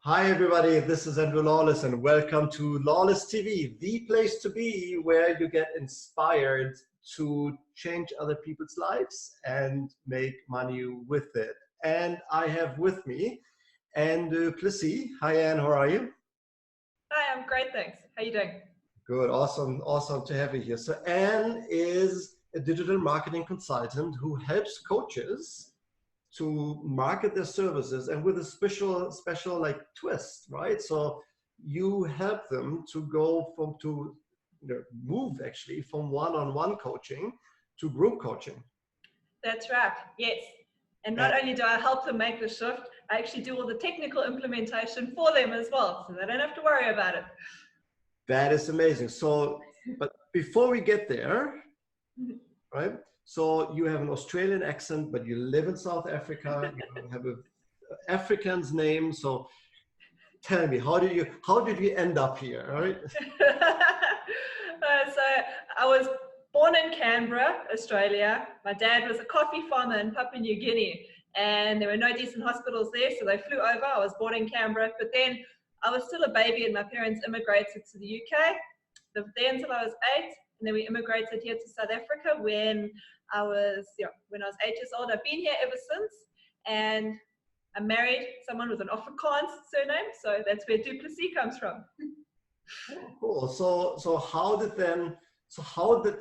Hi everybody, this is Andrew Lawless and welcome to Lawless TV, the place to be where you get inspired to change other people's lives and make money with it. And I have with me Anne Plessis. Hi Anne, how are you? Hi, I'm great, thanks. How you doing? Good, awesome to have you here. So Anne is a digital marketing consultant who helps coaches to market their services and with a special like twist, right? So you help them to go move actually from one-on-one coaching to group coaching. That's right, yes. And not only do I help them make the shift, I actually do all the technical implementation for them as well, so they don't have to worry about it. That is amazing. So, but before we get there, right? So you have an Australian accent, but you live in South Africa. You have an African's name. So tell me, how did you end up here? All right. So I was born in Canberra, Australia. My dad was a coffee farmer in Papua New Guinea, and there were no decent hospitals there, so they flew over. I was born in Canberra, but then I was still a baby, and my parents immigrated to the UK. Lived there until I was 8, and then we immigrated here to South Africa when I was 8 years old. I've been here ever since, and I married someone with an Afrikaans surname, so that's where du Plessis comes from. Oh, cool. So how did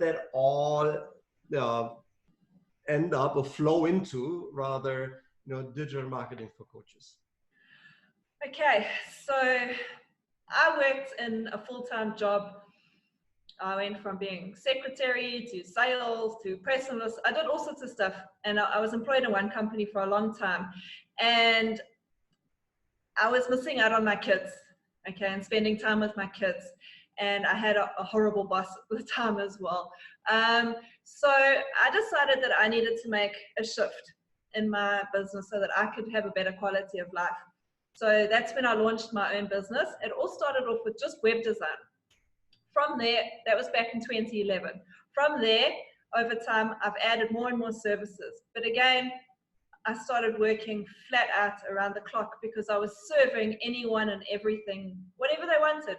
that all end up or flow into rather digital marketing for coaches? Okay, so I worked in a full-time job. I went from being secretary to sales to personal. I did all sorts of stuff, and I was employed in one company for a long time, and I was missing out on my kids, okay, and spending time with my kids. And I had a horrible boss at the time as well. So I decided that I needed to make a shift in my business so that I could have a better quality of life. So that's when I launched my own business. It all started off with just web design. From there, that was back in 2011. From there, over time, I've added more and more services. But again, I started working flat out around the clock because I was serving anyone and everything, whatever they wanted,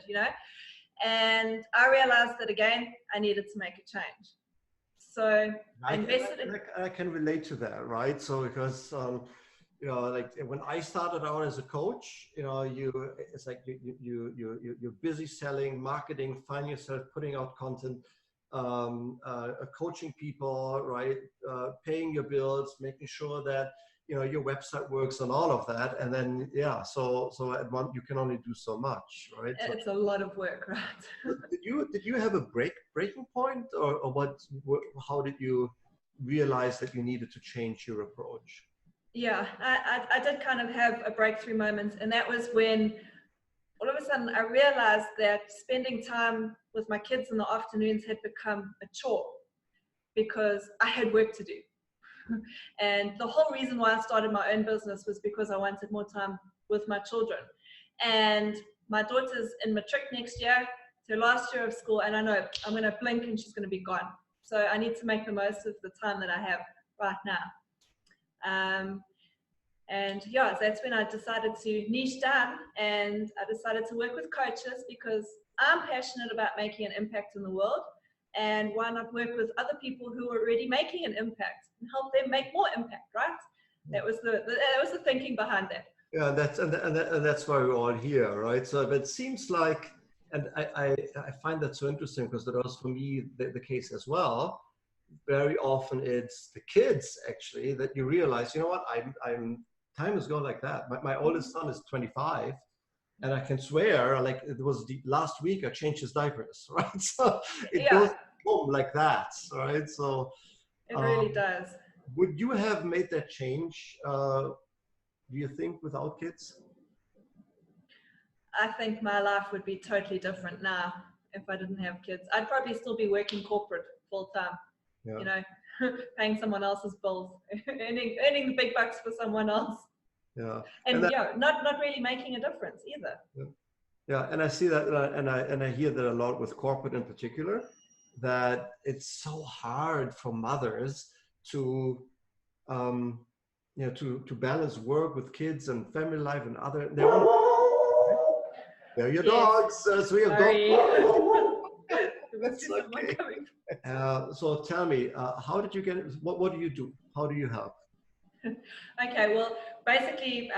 And I realized that again, I needed to make a change. So I invested in. I can relate to that, right? So because like when I started out as a coach, it's like you're busy selling, marketing, finding yourself putting out content, coaching people, right? Paying your bills, making sure that your website works and all of that, and then so at one you can only do so much, right? It's a lot of work, right? Did you have a breaking point, or what? How did you realize that you needed to change your approach? Yeah, I did kind of have a breakthrough moment, and that was when all of a sudden I realized that spending time with my kids in the afternoons had become a chore because I had work to do. And the whole reason why I started my own business was because I wanted more time with my children. And my daughter's in matric next year, it's her last year of school, and I know I'm going to blink and she's going to be gone. So I need to make the most of the time that I have right now. And that's when I decided to niche down, and I decided to work with coaches because I'm passionate about making an impact in the world. And why not work with other people who are already making an impact and help them make more impact, right? That was the thinking behind that. Yeah, that's why we're all here, right? So it seems like, and I find that so interesting because that was for me the case as well. Very often it's the kids actually that you realize, you know what, time has gone like that. My oldest son is 25. And I can swear, like it was the last week I changed his diapers, right? So it goes home like that, right? So it really does. Would you have made that change, do you think, without kids? I think my life would be totally different now if I didn't have kids. I'd probably still be working corporate full time, paying someone else's bills, earning the big bucks for someone else. Yeah, and not really making a difference either. Yeah, and I see that, and I hear that a lot with corporate in particular, that it's so hard for mothers to, to balance work with kids and family life and other. They're your Yes. dogs. So we have Sorry. dogs. That's That's okay. So tell me, how did you get it? What do you do? How do you help? Okay, well, basically,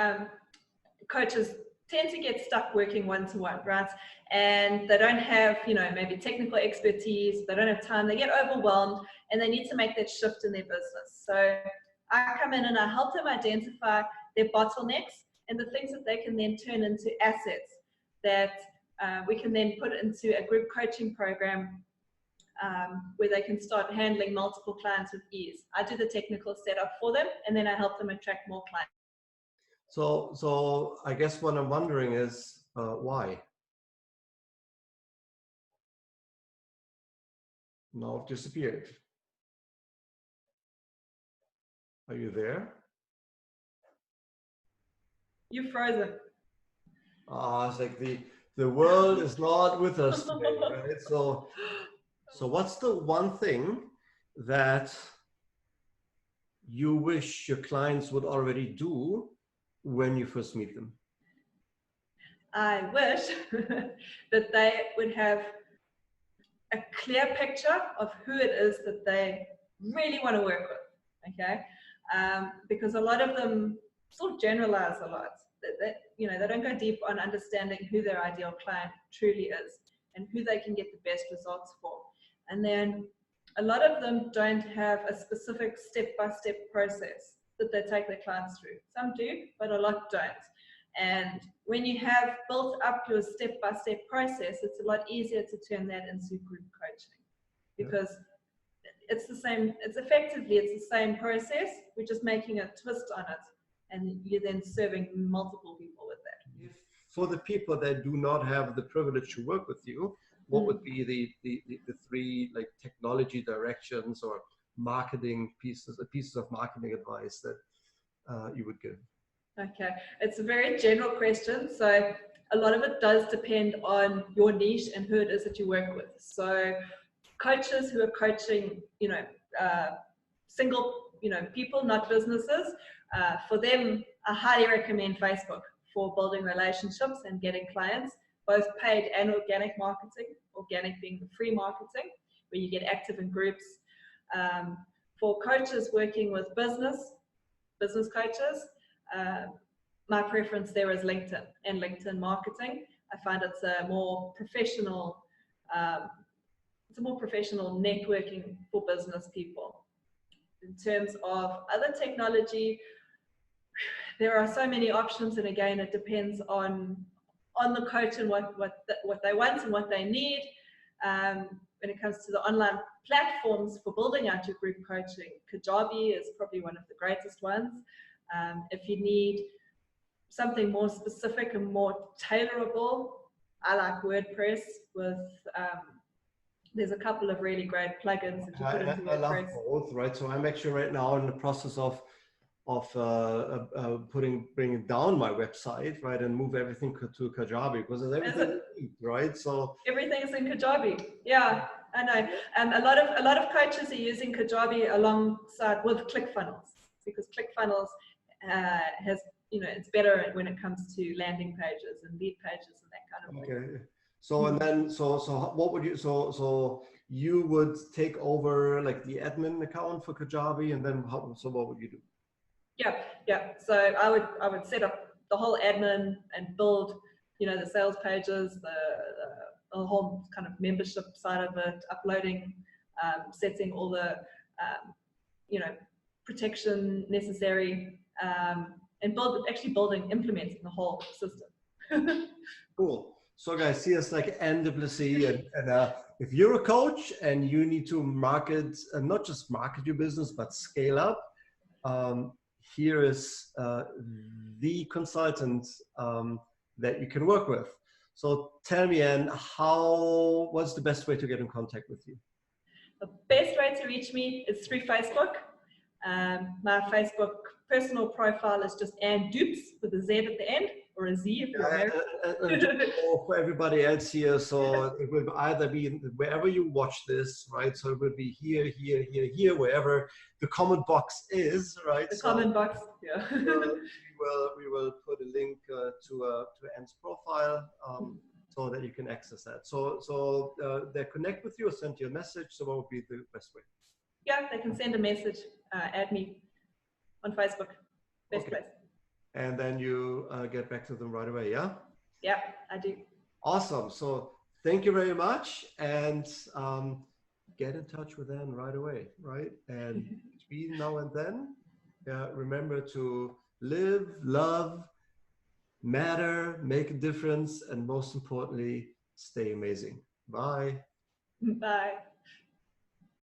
coaches tend to get stuck working one-to-one, right? And they don't have, maybe technical expertise, they don't have time, they get overwhelmed, and they need to make that shift in their business. So I come in and I help them identify their bottlenecks and the things that they can then turn into assets that we can then put into a group coaching program where they can start handling multiple clients with ease. I do the technical setup for them, and then I help them attract more clients. So I guess what I'm wondering is why? Now it disappeared. Are you there? You're frozen. It's like the world is not with us today, right? So what's the one thing that you wish your clients would already do when you first meet them? I wish that they would have a clear picture of who it is that they really want to work with, okay? Because a lot of them sort of generalize a lot. They don't go deep on understanding who their ideal client truly is and who they can get the best results for. And then a lot of them don't have a specific step-by-step process that they take their clients through. Some do, but a lot don't. And when you have built up your step-by-step process, it's a lot easier to turn that into group coaching, because it's the same process. We're just making a twist on it, and you're then serving multiple people with that. If for the people that do not have the privilege to work with you, what would be the three like technology directions or marketing pieces of marketing advice that you would give? Okay, it's a very general question. So a lot of it does depend on your niche and who it is that you work with. So coaches who are coaching, single, people, not businesses, for them, I highly recommend Facebook for building relationships and getting clients, both paid and organic marketing, organic being the free marketing, where you get active in groups. For coaches working with business coaches, my preference there is LinkedIn and LinkedIn marketing. I find it's a more professional, networking for business people. In terms of other technology, there are so many options, and again, it depends on the coach and what they want and what they need. When it comes to the online platforms for building out your group coaching, Kajabi is probably one of the greatest ones. If you need something more specific and more tailorable, I like WordPress with, there's a couple of really great plugins that you put into WordPress. I love both, right? So I'm actually right now in the process of bringing down my website, right, and move everything to Kajabi, because there's everything you need, right? So everything is in Kajabi. Yeah, I know. A lot of coaches are using Kajabi alongside with ClickFunnels, because ClickFunnels has, it's better when it comes to landing pages and lead pages and that kind of thing. Okay. So and then so what would you so you would take over like the admin account for Kajabi, and then what would you do? Yeah. So I would set up the whole admin and build, the sales pages, the whole kind of membership side of it, uploading, setting all the, protection necessary, and implementing the whole system. Cool. So guys, here's like Plessis, and if you're a coach and you need to market, not just market your business, but scale up, here is the consultant that you can work with. So tell me, Anne, what's the best way to get in contact with you? The best way to reach me is through Facebook. My Facebook personal profile is just Anne Dupes with a Z at the end, or a Z if you're American. For everybody else here, so it will either be wherever you watch this, right? So it will be here, wherever the comment box is, right? The comment box, yeah. we will put a link to Anne's profile. so that you can access that. So they connect with you or send you a message. So what would be the best way? Yeah, they can send a message, add me on Facebook, best place. And then you get back to them right away, yeah? Yeah, I do. Awesome. So thank you very much, and get in touch with them right away, right? And between now and then, remember to live, love, matter, make a difference, and most importantly, stay amazing. Bye. Bye.